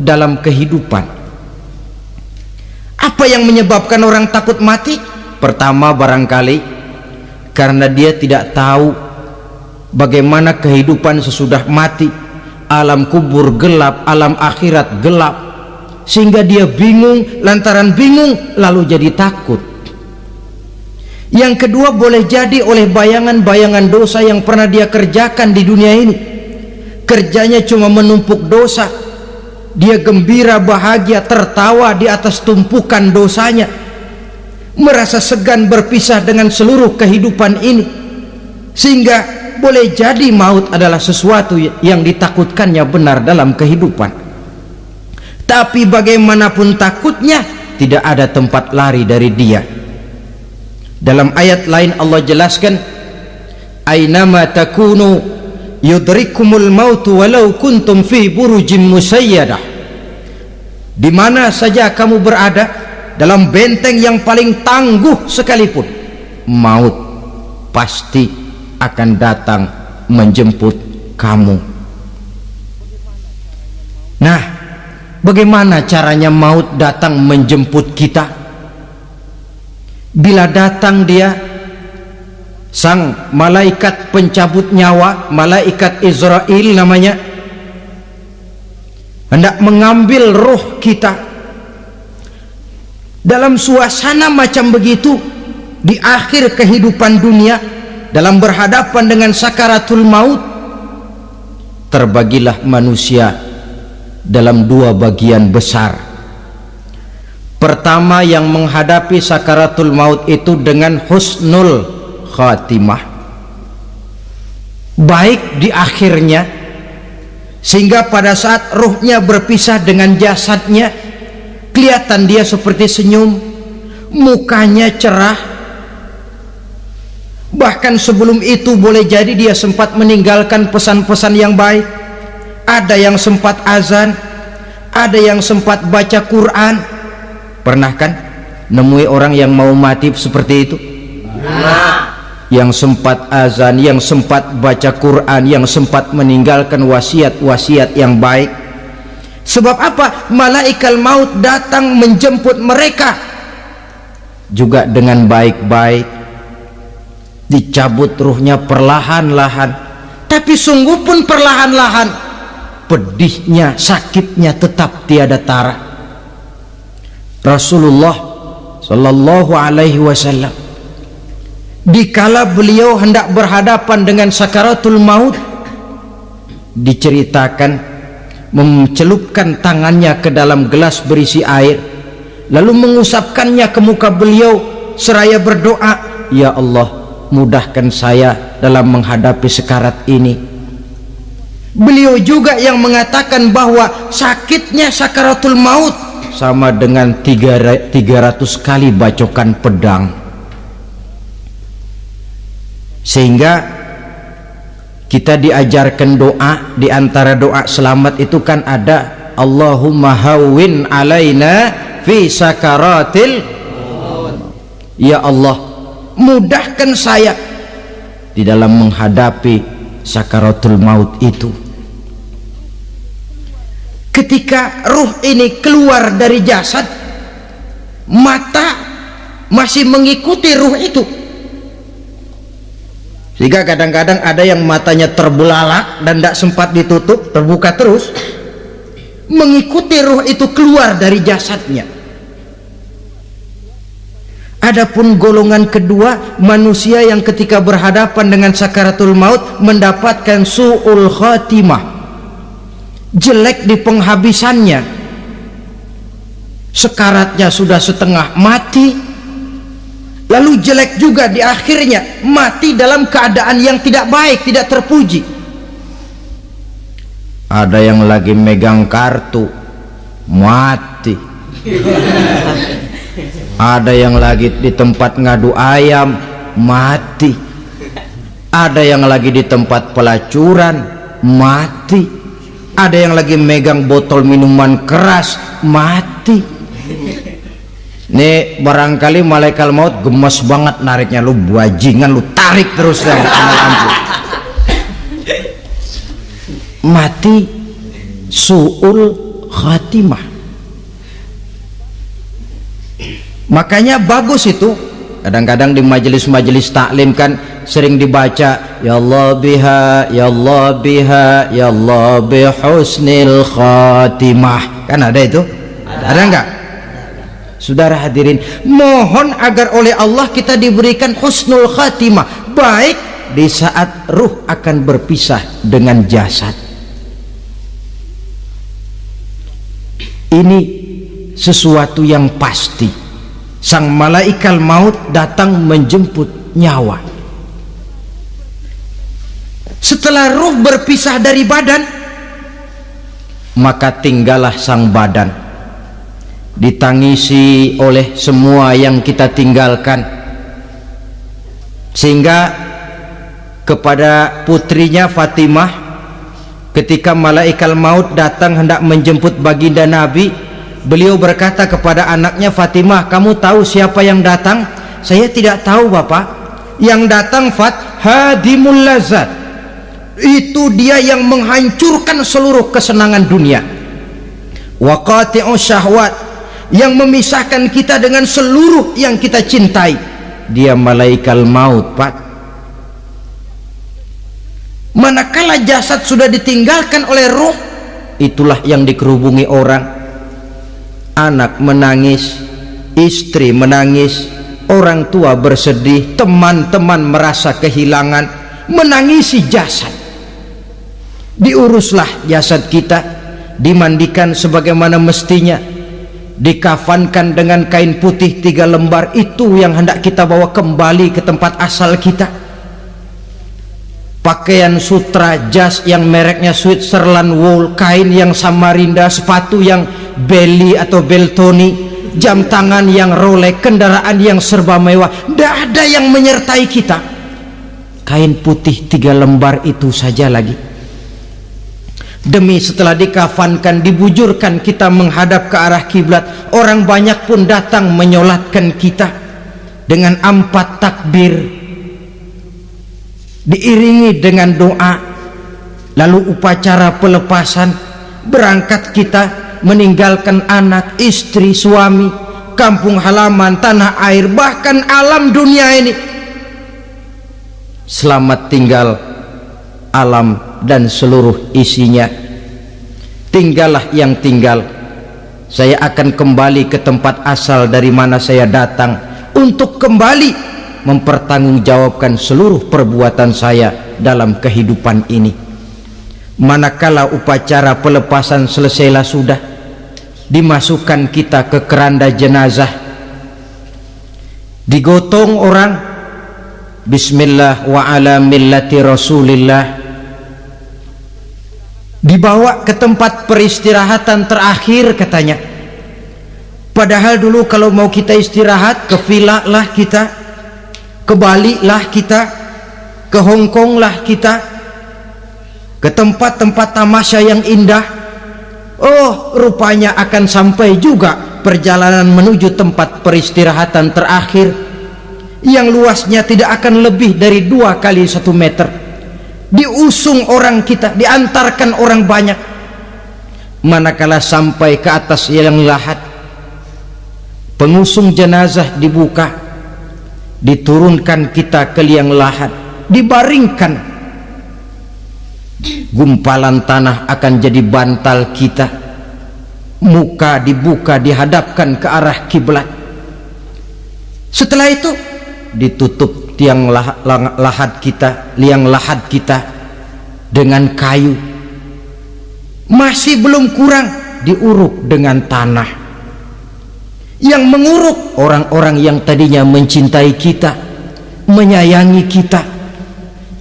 dalam kehidupan. Apa yang menyebabkan orang takut mati? Pertama, barangkali karena dia tidak tahu bagaimana kehidupan sesudah mati. Alam kubur gelap, alam akhirat gelap, sehingga dia bingung. Lantaran bingung lalu jadi takut. Yang kedua, boleh jadi oleh bayangan-bayangan dosa yang pernah dia kerjakan di dunia ini. Kerjanya cuma menumpuk dosa. Dia gembira, bahagia, tertawa di atas tumpukan dosanya, merasa segan berpisah dengan seluruh kehidupan ini, sehingga boleh jadi maut adalah sesuatu yang ditakutkannya benar dalam kehidupan. Tapi bagaimanapun takutnya, tidak ada tempat lari dari dia. Dalam ayat lain Allah jelaskan, ainama takunu yudrikumul mautu walau kuntum fi burujim musayyadah. Di mana saja kamu berada, dalam benteng yang paling tangguh sekalipun, maut pasti akan datang menjemput kamu. Nah, bagaimana caranya maut datang menjemput kita? Bila datang dia, sang malaikat pencabut nyawa, malaikat Israel namanya, hendak mengambil roh kita. Dalam suasana macam begitu, di akhir kehidupan dunia, dalam berhadapan dengan sakaratul maut, terbagilah manusia dalam dua bagian besar. Pertama, yang menghadapi sakaratul maut itu dengan husnul khatimah, baik di akhirnya, sehingga pada saat ruhnya berpisah dengan jasadnya, kelihatan dia seperti senyum, mukanya cerah. Bahkan sebelum itu boleh jadi dia sempat meninggalkan pesan-pesan yang baik. Ada yang sempat azan, ada yang sempat baca Quran. Pernah kan nemui orang yang mau mati seperti itu? Yang sempat azan, yang sempat baca Quran, yang sempat meninggalkan wasiat-wasiat yang baik. Sebab apa? Malaikat maut datang menjemput mereka juga dengan baik-baik, dicabut ruhnya perlahan-lahan, tapi sungguh pun perlahan-lahan. Pedihnya, sakitnya tetap tiada tara. Rasulullah Sallallahu Alaihi Wasallam, dikala beliau hendak berhadapan dengan sakaratul maut, diceritakan mencelupkan tangannya ke dalam gelas berisi air, lalu mengusapkannya ke muka beliau seraya berdoa, ya Allah, mudahkan saya dalam menghadapi sekarat ini. Beliau juga yang mengatakan bahwa sakitnya sakaratul maut sama dengan 300 kali bacokan pedang. Sehingga kita diajarkan doa. Di antara doa selamat itu kan ada Allahumma hawwin alaina fi sakaratil maut. Ya Allah, mudahkan saya di dalam menghadapi sakaratul maut itu. Ketika ruh ini keluar dari jasad, mata masih mengikuti ruh itu, sehingga kadang-kadang ada yang matanya terbelalak dan tidak sempat ditutup, terbuka terus, mengikuti ruh itu keluar dari jasadnya. Adapun golongan kedua, manusia yang ketika berhadapan dengan sakaratul maut mendapatkan su'ul khatimah, jelek di penghabisannya, sekaratnya sudah setengah mati, lalu jelek juga di akhirnya, mati dalam keadaan yang tidak baik, tidak terpuji. Ada yang lagi megang kartu, mati. Ada yang lagi di tempat ngadu ayam, mati. Ada yang lagi di tempat pelacuran, mati. Ada yang lagi megang botol minuman keras, mati. Nih barangkali malaikat maut gemes banget nariknya, lu bajingan, lu tarik terus dah lampu. Mati su'ul khatimah. Makanya bagus itu. Kadang-kadang di majelis-majelis taklim kan sering dibaca, ya Allah biha, ya Allah biha, ya Allah bihusnil khatimah. Kan ada itu? Ada enggak? Saudara hadirin, mohon agar oleh Allah kita diberikan husnul khatimah, baik di saat ruh akan berpisah dengan jasad. Ini sesuatu yang pasti. Sang malaikat maut datang menjemput nyawa. Setelah ruh berpisah dari badan, maka tinggallah sang badan, ditangisi oleh semua yang kita tinggalkan, sehingga kepada putrinya Fatimah, ketika malaikat maut datang hendak menjemput baginda Nabi, beliau berkata kepada anaknya, Fatimah, kamu tahu siapa yang datang? Saya tidak tahu, Bapak. Yang datang hadimul lazat, itu dia yang menghancurkan seluruh kesenangan dunia, waqati'u syahwat, yang memisahkan kita dengan seluruh yang kita cintai. Dia malaikat maut, Pak. Manakala jasad sudah ditinggalkan oleh ruh, itulah yang dikerubungi orang. Anak menangis, istri menangis, orang tua bersedih, teman-teman merasa kehilangan, menangisi jasad. Diuruslah jasad kita, dimandikan sebagaimana mestinya, dikafankan dengan kain putih 3 lembar. Itu yang hendak kita bawa kembali ke tempat asal kita. Pakaian sutra, jas yang mereknya Switzerland wool, kain yang Samarinda, sepatu yang Belly atau Beltoni, jam tangan yang Rolex, kendaraan yang serba mewah, tidak ada yang menyertai kita. Kain putih 3 lembar itu saja lagi. Demi setelah dikafankan, dibujurkan kita menghadap ke arah kiblat, orang banyak pun datang menyolatkan kita dengan 4 takbir, diiringi dengan doa. Lalu upacara pelepasan, berangkat kita meninggalkan anak, istri, suami, kampung halaman, tanah air, bahkan alam dunia ini. Selamat tinggal alam dan seluruh isinya. Tinggallah yang tinggal. Saya akan kembali ke tempat asal dari mana saya datang, untuk kembali mempertanggungjawabkan seluruh perbuatan saya dalam kehidupan ini. Manakala upacara pelepasan selesailah sudah, dimasukkan kita ke keranda jenazah, digotong orang, bismillah wa ala millati rasulillah, dibawa ke tempat peristirahatan terakhir katanya. Padahal dulu kalau mau kita istirahat, ke villa lah kita, ke Bali lah kita, ke Hong Kong lah kita, ke tempat-tempat tamasya yang indah. Oh, rupanya akan sampai juga perjalanan menuju tempat peristirahatan terakhir yang luasnya tidak akan lebih dari 2 kali 1 meter. Diusung orang kita, diantarkan orang banyak. Manakala sampai ke atas yang lahat, pengusung jenazah dibuka, diturunkan kita ke liang lahat, dibaringkan. Gumpalan tanah akan jadi bantal kita, muka dibuka, dihadapkan ke arah kiblat. Setelah itu ditutup tiang lahat kita, liang lahat kita dengan kayu. Masih belum kurang, diuruk dengan tanah. Yang menguruk orang-orang yang tadinya mencintai kita, menyayangi kita.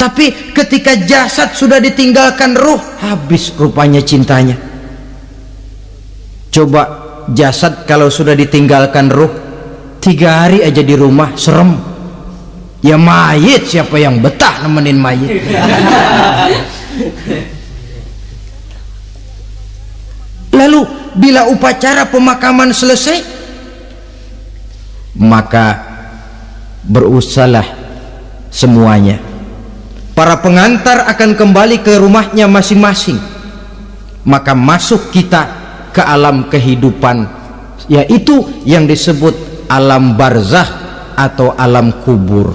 Tapi ketika jasad sudah ditinggalkan ruh, habis rupanya cintanya. Coba jasad kalau sudah ditinggalkan ruh 3 hari aja di rumah serem. Ya mayit, siapa yang betah nemenin mayit? Lalu bila upacara pemakaman selesai, maka berusahalah semuanya. Para pengantar akan kembali ke rumahnya masing-masing. Maka masuk kita ke alam kehidupan, yaitu yang disebut alam barzakh atau alam kubur.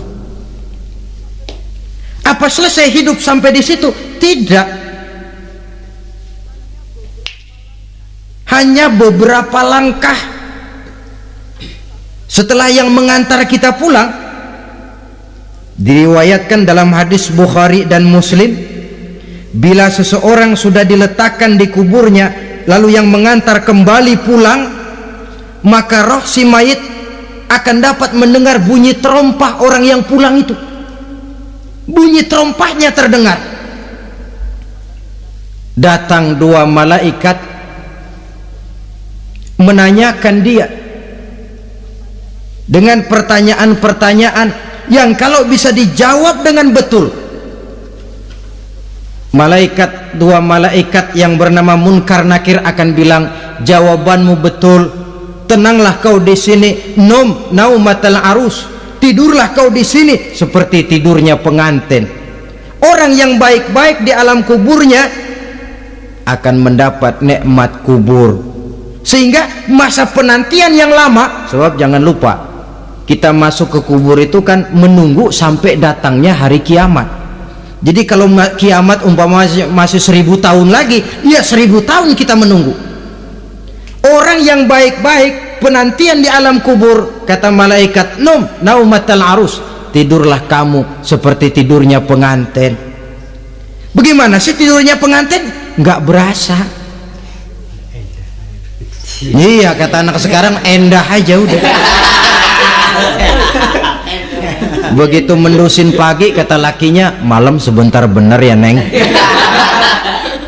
Apa selesai hidup sampai di situ? Tidak. Hanya beberapa langkah setelah yang mengantar kita pulang. Diriwayatkan dalam hadis Bukhari dan Muslim, bila seseorang sudah diletakkan di kuburnya lalu yang mengantar kembali pulang, maka roh si mayit akan dapat mendengar bunyi terompah orang yang pulang itu. Bunyi terompahnya terdengar. Datang 2 malaikat menanyakan dia dengan pertanyaan-pertanyaan yang kalau bisa dijawab dengan betul. 2 malaikat yang bernama Munkar Nakir akan bilang, jawabanmu betul, tenanglah kau di sini, naumatal arus, tidurlah kau di sini seperti tidurnya pengantin. Orang yang baik-baik di alam kuburnya akan mendapat nikmat kubur, sehingga masa penantian yang lama. Sebab jangan lupa, kita masuk ke kubur itu kan menunggu sampai datangnya hari kiamat. Jadi kalau kiamat umpama masih 1000 tahun lagi, ya 1000 tahun kita menunggu. Orang yang baik-baik penantian di alam kubur, kata malaikat, naumatal arus, tidurlah kamu seperti tidurnya pengantin. Bagaimana sih tidurnya pengantin? Nggak berasa. Iya, kata anak sekarang, endah aja udah. Begitu mendusin pagi, kata lakinya, malam sebentar bener ya neng.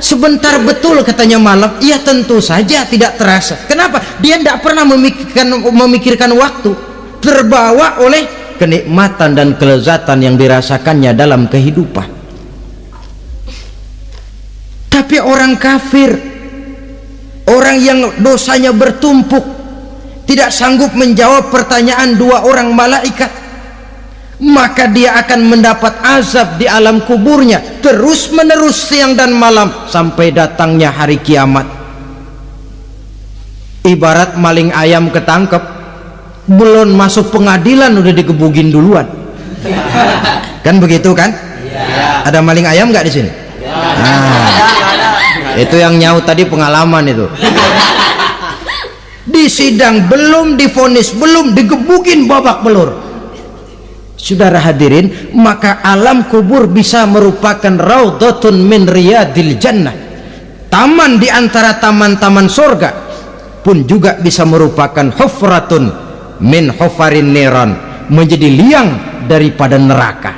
Sebentar betul katanya malam. Iya tentu saja tidak terasa. Kenapa? Dia tidak pernah memikirkan waktu, terbawa oleh kenikmatan dan kelezatan yang dirasakannya dalam kehidupan. Tapi orang kafir, orang yang dosanya bertumpuk, tidak sanggup menjawab pertanyaan 2 orang malaikat, maka dia akan mendapat azab di alam kuburnya terus menerus siang dan malam sampai datangnya hari kiamat. Ibarat maling ayam ketangkep, belum masuk pengadilan udah digebugin duluan. Kan begitu kan? Ya. Ada maling ayam nggak di sini? Ya. Nah, itu yang nyaut tadi pengalaman itu. Di sidang belum divonis, belum digebugin babak belur. Saudara hadirin, maka alam kubur bisa merupakan raudhatun min riyadil jannah, taman di antara taman-taman surga, pun juga bisa merupakan hufratun min hufarin niran, menjadi liang daripada neraka.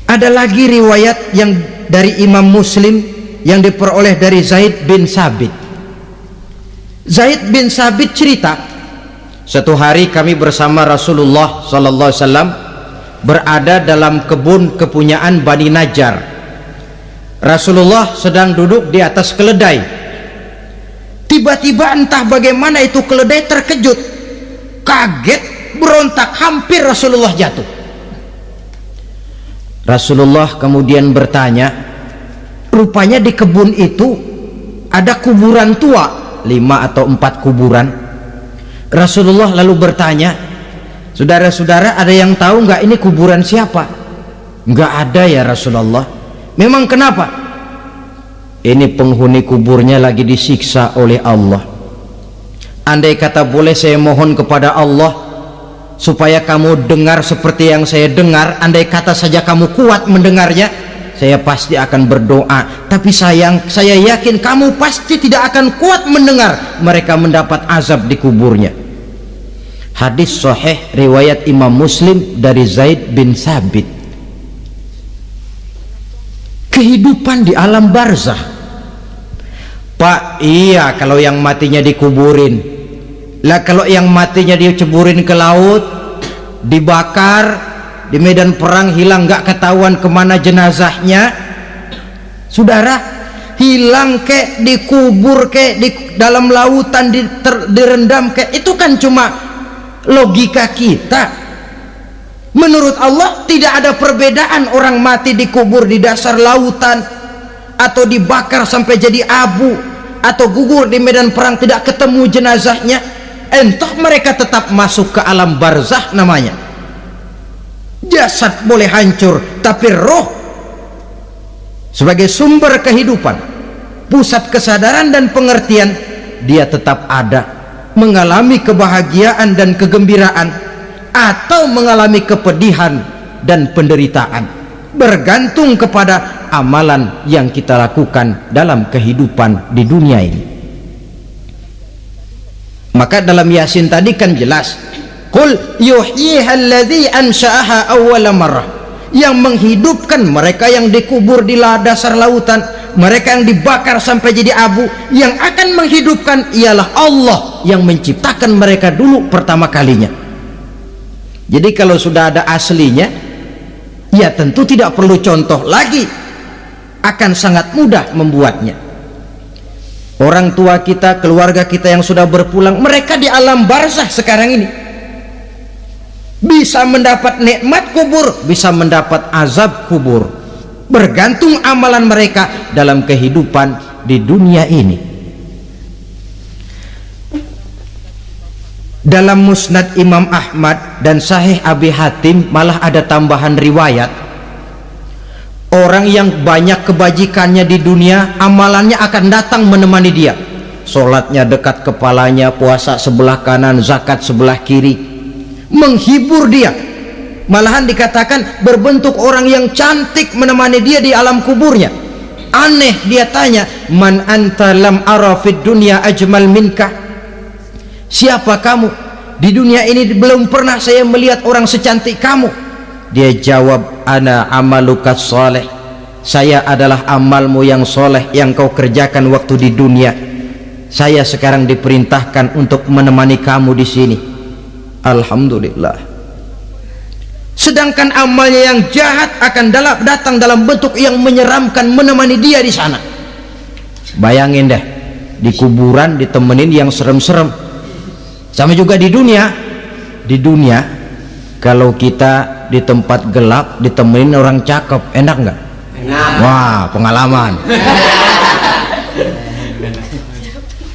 Ada lagi riwayat yang dari Imam Muslim yang diperoleh dari Zaid bin Sabit. Zaid bin Sabit cerita, suatu hari kami bersama Rasulullah sallallahu alaihi wasallam berada dalam kebun kepunyaan Bani Najjar. Rasulullah sedang duduk di atas keledai. Tiba-tiba entah bagaimana itu keledai terkejut, kaget, berontak, hampir Rasulullah jatuh. Rasulullah kemudian bertanya, rupanya di kebun itu ada kuburan tua, 5 atau 4 kuburan. Rasulullah lalu bertanya, saudara-saudara ada yang tahu nggak ini kuburan siapa? Nggak ada ya Rasulullah. Memang kenapa? Ini penghuni kuburnya lagi disiksa oleh Allah. Andai kata boleh saya mohon kepada Allah supaya kamu dengar seperti yang saya dengar, andai kata saja kamu kuat mendengarnya, saya pasti akan berdoa. Tapi sayang, saya yakin kamu pasti tidak akan kuat mendengar mereka mendapat azab di kuburnya. Hadis sahih riwayat Imam Muslim dari Zaid bin Sabit. Kehidupan di alam barzakh Pak, iya kalau yang matinya dikuburin. Lah kalau yang matinya diceburin ke laut, dibakar, di medan perang hilang gak ketahuan kemana jenazahnya. Saudara, hilang kek, dikubur kek, di dalam lautan direndam kek, itu kan cuma logika kita. Menurut Allah tidak ada perbedaan orang mati dikubur di dasar lautan atau dibakar sampai jadi abu atau gugur di medan perang tidak ketemu jenazahnya. Entah mereka tetap masuk ke alam barzah namanya. Jasad boleh hancur, tapi roh sebagai sumber kehidupan, pusat kesadaran dan pengertian, dia tetap ada, mengalami kebahagiaan dan kegembiraan atau mengalami kepedihan dan penderitaan, bergantung kepada amalan yang kita lakukan dalam kehidupan di dunia ini. Maka dalam Yasin tadi kan jelas, qul yuhyiha alladzi ansha'aha awwala marrah, yang menghidupkan mereka yang dikubur di dasar lautan, mereka yang dibakar sampai jadi abu, yang akan menghidupkan ialah Allah yang menciptakan mereka dulu pertama kalinya. Jadi kalau sudah ada aslinya, ya tentu tidak perlu contoh lagi, akan sangat mudah membuatnya. Orang tua kita, keluarga kita yang sudah berpulang, mereka di alam barzah sekarang ini bisa mendapat nikmat kubur, bisa mendapat azab kubur, bergantung amalan mereka dalam kehidupan di dunia ini. Dalam Musnad Imam Ahmad dan Sahih Abi Hatim malah ada tambahan riwayat, orang yang banyak kebajikannya di dunia, amalannya akan datang menemani dia. Sholatnya dekat kepalanya, puasa sebelah kanan, zakat sebelah kiri, menghibur dia. Malahan dikatakan berbentuk orang yang cantik menemani dia di alam kuburnya. Aneh, dia tanya, man anta lam ara fid dunya ajmal minka, siapa kamu? Di dunia ini belum pernah saya melihat orang secantik kamu. Dia jawab, ana amaluka soleh, saya adalah amalmu yang soleh yang kau kerjakan waktu di dunia. Saya sekarang diperintahkan untuk menemani kamu di sini. Alhamdulillah. Sedangkan amalnya yang jahat akan datang dalam bentuk yang menyeramkan menemani dia di sana. Bayangin deh, di kuburan ditemenin yang serem-serem. Sama juga di dunia. Di dunia kalau kita di tempat gelap ditemenin orang cakep, enak nggak? Enak. Wah, pengalaman.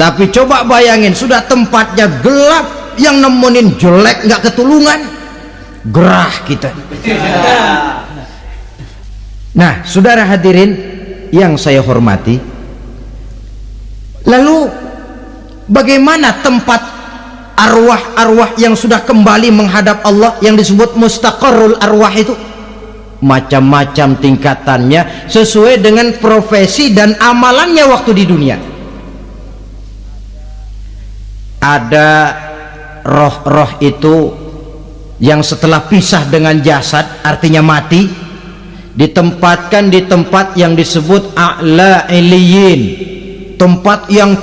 Tapi coba bayangin, sudah tempatnya gelap, yang nemenin jelek nggak ketulungan, gerah kita. Nah, saudara hadirin yang saya hormati, lalu bagaimana tempat arwah-arwah yang sudah kembali menghadap Allah yang disebut mustaqarrul arwah itu? Macam-macam tingkatannya sesuai dengan profesi dan amalannya waktu di dunia. Ada roh-roh itu yang setelah pisah dengan jasad, artinya mati, ditempatkan di tempat yang disebut a'la iliyin, tempat yang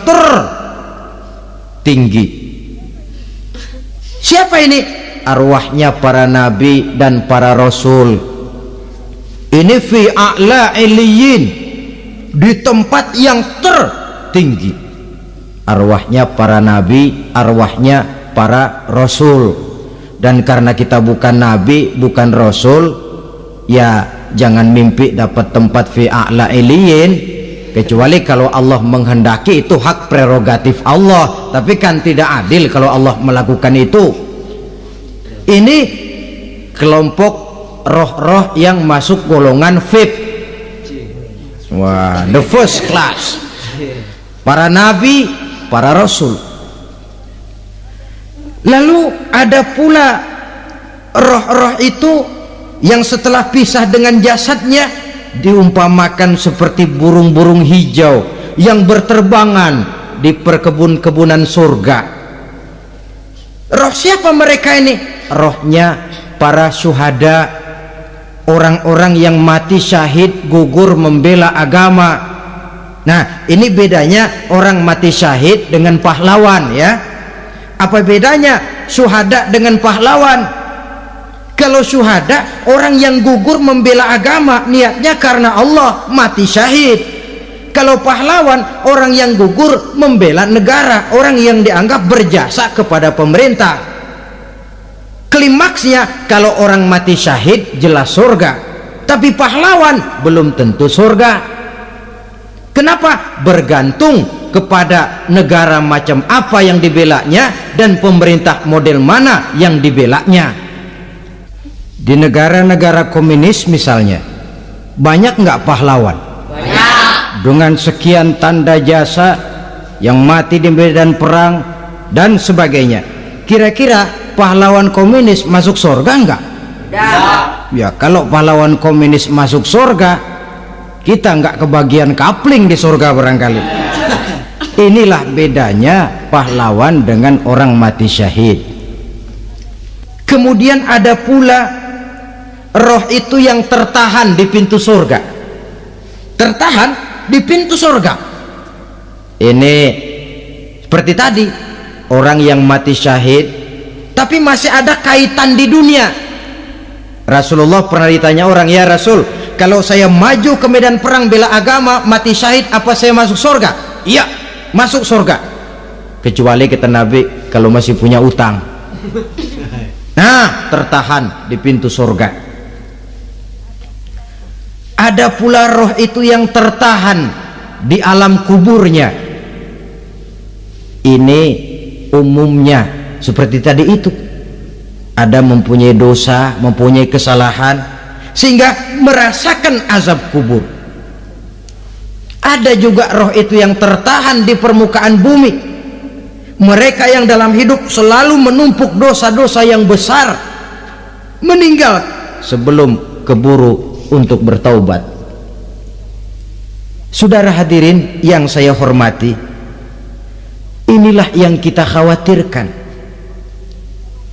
tertinggi. Siapa ini? Arwahnya para nabi dan para rasul. Ini fi a'la iliyin, di tempat yang tertinggi. Arwahnya para nabi, arwahnya para rasul. Dan karena kita bukan nabi, bukan rasul, ya jangan mimpi dapat tempat fi a'la iliyin, kecuali kalau Allah menghendaki. Itu hak prerogatif Allah, tapi kan tidak adil kalau Allah melakukan itu. Ini kelompok roh-roh yang masuk golongan VIP. Wah, the first class. Para nabi, para rasul. Lalu ada pula roh-roh itu yang setelah pisah dengan jasadnya diumpamakan seperti burung-burung hijau yang berterbangan di perkebun-kebunan surga. Roh siapa mereka ini? Rohnya para syuhada, orang-orang yang mati syahid gugur membela agama, Nah, ini bedanya orang mati syahid dengan pahlawan ya. Apa bedanya syuhada dengan pahlawan? Kalau syuhada orang yang gugur membela agama, niatnya karena Allah, mati syahid. Kalau pahlawan orang yang gugur membela negara, orang yang dianggap berjasa kepada pemerintah. Klimaksnya kalau orang mati syahid jelas surga, tapi pahlawan belum tentu surga. Kenapa? Bergantung kepada negara macam apa yang dibelanya dan pemerintah model mana yang dibelanya. Di negara-negara komunis misalnya, banyak nggak pahlawan? Banyak. Dengan sekian tanda jasa yang mati di medan perang dan sebagainya. Kira-kira pahlawan komunis masuk surga nggak? Tidak. Ya, kalau pahlawan komunis masuk surga, kita nggak kebagian kapling di surga barangkali. Inilah bedanya pahlawan dengan orang mati syahid. Kemudian ada pula roh itu yang tertahan di pintu surga. Tertahan di pintu surga. Ini seperti tadi, orang yang mati syahid tapi masih ada kaitan di dunia. Rasulullah pernah ditanya orang, ya Rasul, kalau saya maju ke medan perang bela agama, mati syahid, apa saya masuk surga? Iya, masuk surga. Kecuali kata Nabi, kalau masih punya utang. Nah, tertahan di pintu surga. Ada pula roh itu yang tertahan di alam kuburnya. Ini umumnya seperti tadi itu. Ada mempunyai dosa, mempunyai kesalahan, sehingga merasakan azab kubur. Ada juga roh itu yang tertahan di permukaan bumi. Mereka yang dalam hidup selalu menumpuk dosa-dosa yang besar, meninggal sebelum keburu untuk bertaubat. Saudara hadirin yang saya hormati, inilah yang kita khawatirkan.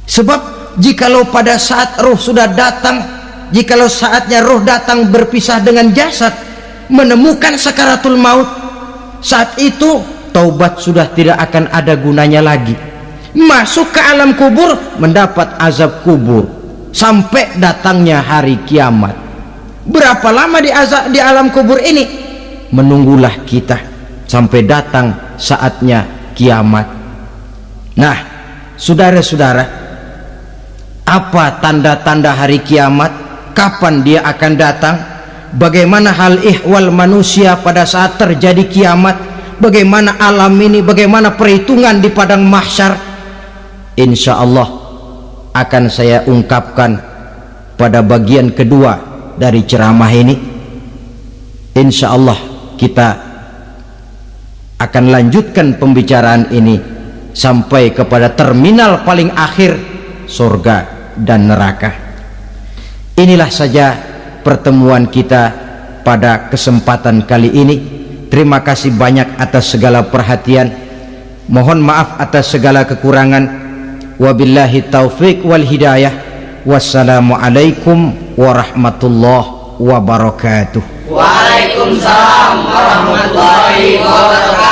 Sebab jikalau pada saat roh sudah datang, jikalau saatnya roh datang berpisah dengan jasad, menemukan sakaratul maut, saat itu taubat sudah tidak akan ada gunanya lagi. Masuk ke alam kubur, mendapat azab kubur sampai datangnya hari kiamat. Berapa lama di alam kubur ini? Menunggulah kita sampai datang saatnya kiamat. Nah, saudara-saudara, apa tanda-tanda hari kiamat? Kapan dia akan datang? Bagaimana hal ihwal manusia pada saat terjadi kiamat? Bagaimana alam ini? Bagaimana perhitungan di padang mahsyar? Insya Allah akan saya ungkapkan pada bagian kedua dari ceramah ini. Insya Allah kita akan lanjutkan pembicaraan ini sampai kepada terminal paling akhir, surga dan neraka. Inilah saja pertemuan kita pada kesempatan kali ini. Terima kasih banyak atas segala perhatian. Mohon maaf atas segala kekurangan. Wabillahi taufiq wal hidayah. Wassalamualaikum warahmatullahi wabarakatuh. Waalaikumsalam warahmatullahi wabarakatuh.